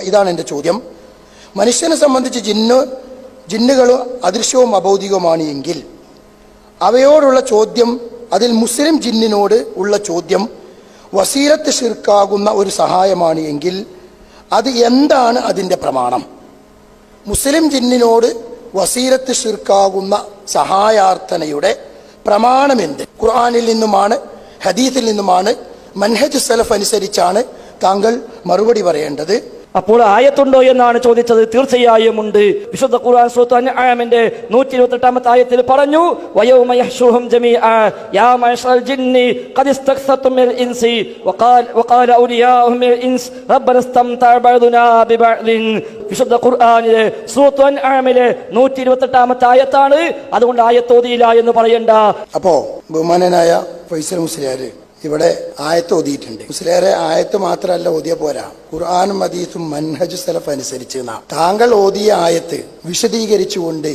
ഇതാണ് എൻ്റെ ചോദ്യം. മനുഷ്യനെ സംബന്ധിച്ച് ജിന്നുകൾ അദൃശ്യവും അബൗദികവുമാണ് എങ്കിൽ അവയോടുള്ള ചോദ്യം, അതിൽ മുസ്ലിം ജിന്നിനോട് ഉള്ള ചോദ്യം വസീലത്ത് ശിർക്കാകുന്ന ഒരു സഹായമാണ് എങ്കിൽ അത് എന്താണ് അതിൻ്റെ പ്രമാണം? മുസ്ലിം ജിന്നിനോട് വസീലത്ത് ശിർക്കാകുന്ന സഹായാർത്ഥനയുടെ പ്രമാണമെന്ത്? ഖുർആനിൽ നിന്നുമാണ്, ഹദീസിൽ നിന്നുമാണ്, മൻഹജ് സലഫ് അനുസരിച്ചാണ് താങ്കൾ മറുപടി പറയേണ്ടത്. അപ്പോൾ ആയത്തുണ്ടോ എന്നാണ് ചോദിച്ചത്. തീർച്ചയായും ഉണ്ട്. വിശുദ്ധ ഖുർആൻ സൂറത്ത് അൻആമിന്റെ 128ാമത്തെ ആയത്തിൽ പറഞ്ഞു, വയൗമ യഹ്ശുറുഹും ജമീഅ യാ മഅശറൽ ജിന്നി ഖദ് ഇസ്തക്സതും മിനൽ ഇൻസി വഖാല ഔലിയാഉഹും മിനൽ ഇൻസ് റബ്ബനാ ഇസ്തംതഅ ബഅദുനാ ബിബഅദിൻ. വിശുദ്ധ ഖുർആനിലെ സൂറത്ത് അൻആമിലെ 128ാമത്തെ ആയത്താണ്. അതുകൊണ്ട് ആയത്ത് ഓതിയില്ല എന്ന് പറയണ്ട. അപ്പോ ബഹുമാനനായ ഫൈസൽ മുസ്ലിയാർ ഇവിടെ ആയത്ത് ഓതിയിട്ടുണ്ട്. മുസ്ലിയാരെ ആയത്ത് മാത്രമല്ല ഓതിയ പോരാ, ഖുർആനും ഹദീസും മൻഹജ് സലഫ് അനുസരിച്ച് താങ്കൾ ഓതിയ ആയത്ത് വിശദീകരിച്ചുകൊണ്ട്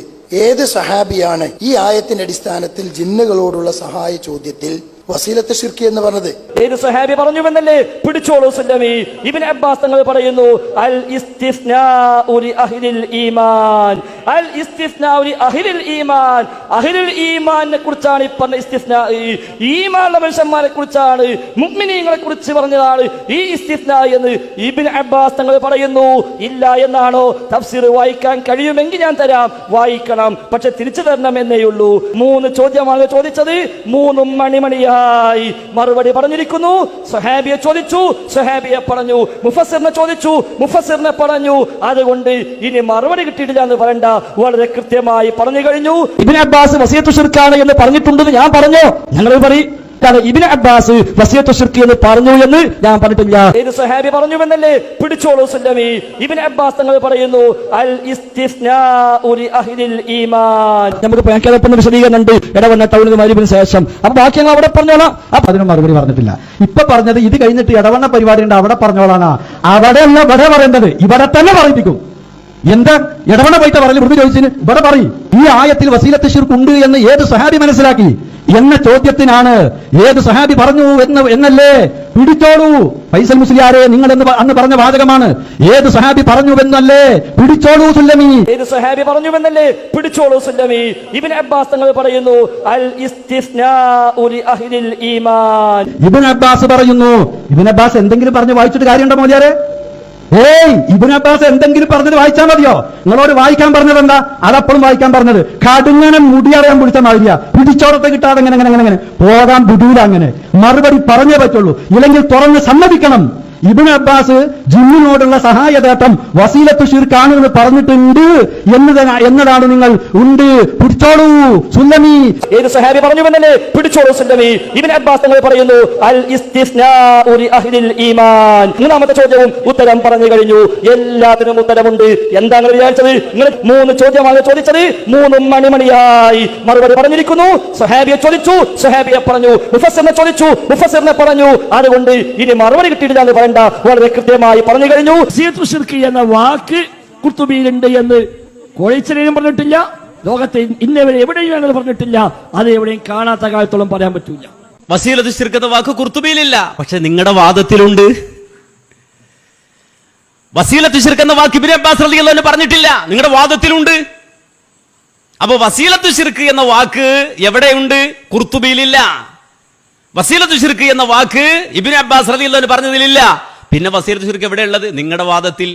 ഏത് സഹാബിയാണ് ഈ ആയത്തിന്റെ അടിസ്ഥാനത്തിൽ ജിന്നുകളോടുള്ള സഹായ ചോദ്യത്തിൽ വസീലത്ത് ശിർക്ക് എന്ന് പറഞ്ഞത്? ഏത് സഹാബി പറഞ്ഞുവെന്നല്ലേ? പിടിച്ചോളൂ സുല്ലമി. ഇബ്നു അബ്ബാസ് തങ്ങൾ പറയുന്നു, അൽ ഇസ്തിസ്നാഉ ലി അഹ്ലിൽ ഈമാൻ. അൽ ഇസ്തിസ്നാഉ ലി അഹ്ലിൽ ഈമാൻ. അഹ്ലുൽ ഈമാനിനെ കുറിച്ചാണ് ഈ പറഞ്ഞ ഇസ്തിസ്നാ. ഈമാനുള്ള മനുഷ്യന്മാരെ കുറിച്ചാണ്, മുഅ്മിനീങ്ങളെ കുറിച്ച് പറഞ്ഞതാണ് ഈ ഇസ്തിസ്നാ എന്ന് ഇബ്നു അബ്ബാസ് തങ്ങൾ പറയുന്നു. ഇല്ല എന്നാണോ? തഫ്സീർ വായിക്കാൻ കഴിയുമെങ്കിൽ ഞാൻ തരാം, വായിക്കണം, പക്ഷെ തിരിച്ചു തരണം എന്നേയുള്ളൂ. 3 ചോദ്യമാണ് ചോദിച്ചത്, 3 മണിമണിയാ മറുപടി പറഞ്ഞിരിക്കുന്നു. സഹാബിയെ ചോദിച്ചു, സഹാബിയെ പറഞ്ഞു. മുഫസ്സിറിനെ ചോദിച്ചു, മുഫസ്സിറിനെ പറഞ്ഞു. അതുകൊണ്ട് ഇനി മറുപടി കിട്ടിയിട്ടില്ല എന്ന് പറയണ്ട, വളരെ കൃത്യമായി പറഞ്ഞു കഴിഞ്ഞു. ഇബ്നു അബ്ബാസ് വസിയത്ത് ശിർക്കാണ് എന്ന് പറഞ്ഞിട്ടുണ്ടെന്ന് ഞാൻ പറഞ്ഞു. ഞങ്ങൾ പറയും ഇബ്നു അബ്ബാസ് വസിയത്ത് ശിർക്ക് എന്ന് പറഞ്ഞു എന്ന് ഞാൻ പറഞ്ഞിട്ടില്ല. ഏത് സഹാബി പറഞ്ഞുവെന്നല്ലേ? പിടിച്ചോളൂ സുല്ലമി. ഇബ്നു അബ്ബാസ് തങ്ങൾ പറയുന്നു, അൽ ഇസ്തിസ്നാഉ ലി അഹ്ലിൽ ഈമാൻ. നമുക്ക് ബാക്കിയൊക്കെ വിശദീകരണം ഉണ്ട് ഇടവണ്ണ ടൗണിന് മരിബിന് ശേഷം. അപ്പൊ ബാക്കി ഞങ്ങൾ അവിടെ പറഞ്ഞോളാം. അപ്പൊ അതിന് മറുപടി പറഞ്ഞിട്ടില്ല. ഇപ്പൊ പറഞ്ഞത് ഇത് കഴിഞ്ഞിട്ട് ഇടവണ്ണ പരിപാടി ഉണ്ട് അവിടെ പറഞ്ഞോളാനാ. അവിടെയല്ല ഇവിടെ പറയേണ്ടത്, ഇവിടെ തന്നെ പറയിപ്പിക്കും. എന്താ ഇടവണ്ണ പോയിട്ട് പറഞ്ഞു? മൃദു ചോദിച്ചിന് ഇവിടെ പറയും ഈ ആയത്തിൽ വസീലത്ത് ശിർക്ക് ഉണ്ട് എന്ന് ഏത് സഹാബി മനസ്സിലാക്കി എന്ന ചോദ്യത്തിനാണ് ഏത് സഹാബി പറഞ്ഞു എന്നല്ലേ? പിടിച്ചോളൂ ഫൈസൽ മുസ്ലിയാരെ, നിങ്ങൾ അന്ന് പറഞ്ഞ വാചകമാണ്. ഏത് സഹാബി പറഞ്ഞുവെന്നല്ലേ? പിടിച്ചോളൂ സുല്ലമി. ഏത് സഹാബി പറഞ്ഞുവെന്നല്ലേ? പിടിച്ചോളൂ സുല്ലമി. ഇബ്നു അബ്ബാസ് തങ്ങൾ പറയുന്നു, അൽ ഇസ്തിസ്നാഉ ലി അഹ്ലിൽ ഈമാൻ. ഇബ്നു അബ്ബാസ് പറയുന്നു. ഇബ്നു അബ്ബാസ് എന്തെങ്കിലും പറഞ്ഞു വായിച്ചിട്ട് കാര്യമുണ്ടോ മോദിയാരെ? ഇബ്നു അബ്ബാസ് എന്തെങ്കിലും പറഞ്ഞത് വായിച്ചാൽ മതിയോ? നിങ്ങളോട് വായിക്കാൻ പറഞ്ഞത് എന്താ? അതപ്പോഴും വായിക്കാൻ പറഞ്ഞത് കടുങ്ങനെ മുടിയറിയാൻ പിടിച്ച മാതിരിയാ. പിടിച്ചോടത്തെ കിട്ടാതെ എങ്ങനെ പോകാൻ വിടൂല. അങ്ങനെ മറുപടി പറഞ്ഞേ പറ്റുള്ളൂ, ഇല്ലെങ്കിൽ തുറന്ന് സമ്മതിക്കണം. ഇബ്നു അബ്ബാസ് ജിന്നിനോടുള്ള സഹായതേട്ടം വസീലത്ത് ശിർക്കാണ് എന്ന് പറഞ്ഞിട്ടുണ്ട് എന്നതാണ് നിങ്ങൾ ഉണ്ട്. പിടിച്ചോളൂ സുല്ലമി. ഏത് സഹാബി പറഞ്ഞുവെന്നല്ലേ? പിടിച്ചോളൂ സുല്ലമി. ഇബ്നു അബ്ബാസ് തങ്ങൾ പറയുന്നു, അൽ ഇസ്തിസ്നാഉ ലി അഹ്ലിൽ ഈമാൻ. 3ാമത്തെ ചോദ്യവും ഉത്തരം പറഞ്ഞു കഴിഞ്ഞു. എല്ലാത്തിനും ഉത്തരമുണ്ട്. എന്താ നിങ്ങൾ വിചാരിച്ചത്? നിങ്ങൾ 3 ചോദ്യമാണ് ചോദിച്ചത്, 3 മണിമണിയായി മറുപടി പറഞ്ഞിരിക്കുന്നു. സഹാബിയെ ചോദിച്ചു, സഹാബിയെ പറഞ്ഞു. മുഫസ്സിറിനെ ചോദിച്ചു, മുഫസ്സിറിനെ പറഞ്ഞു. അതുകൊണ്ട് ഇനി മറുപടി കിട്ടിയിട്ടില്ല എന്ന് പറയണ്ട, വളരെ കൃത്യമായി പറഞ്ഞു കഴിഞ്ഞു. വസീയത്ത് ശിർക്ക് എന്ന വാക്ക് ഖുർത്തുബിയിലുണ്ട് എന്ന് കോഴിച്ചനെയും പറഞ്ഞിട്ടില്ല, ലോകത്തെ ഇന്നവരെ എവിടെയും ഞങ്ങൾ പറഞ്ഞിട്ടില്ല. അത് എവിടെയും കാണാത്ത കാലത്തോളം പറയാൻ പറ്റൂല. വസീലത്ത് ശിർക്ക് എന്ന വാക്ക് ഖുർത്തുബിയിലില്ല, പക്ഷെ നിങ്ങളുടെ വാദത്തിലുണ്ട്. വസീലത്ത് ശിർക്ക് എന്ന വാക്ക് ഇബ്നു അബ്ബാസ് റളിയല്ലാഹു അൻഹു പറഞ്ഞിട്ടില്ല, നിങ്ങളുടെ വാദത്തിലുണ്ട്. അപ്പൊ വസീലത്ത് ശിർക്ക് എന്ന വാക്ക് എവിടെയുണ്ട്? ഖുർത്തുബിയിലില്ല. വസീലത്ത് ശിർക്ക് എന്ന വാക്ക് ഇബ്നു അബ്ബാസ് റളിയല്ലാഹു അൻഹു പറഞ്ഞതിലില്ല. പിന്നെ വസീലത്ത് ശിർക്ക് എവിടെയുള്ളത്? നിങ്ങളുടെ വാദത്തിൽ.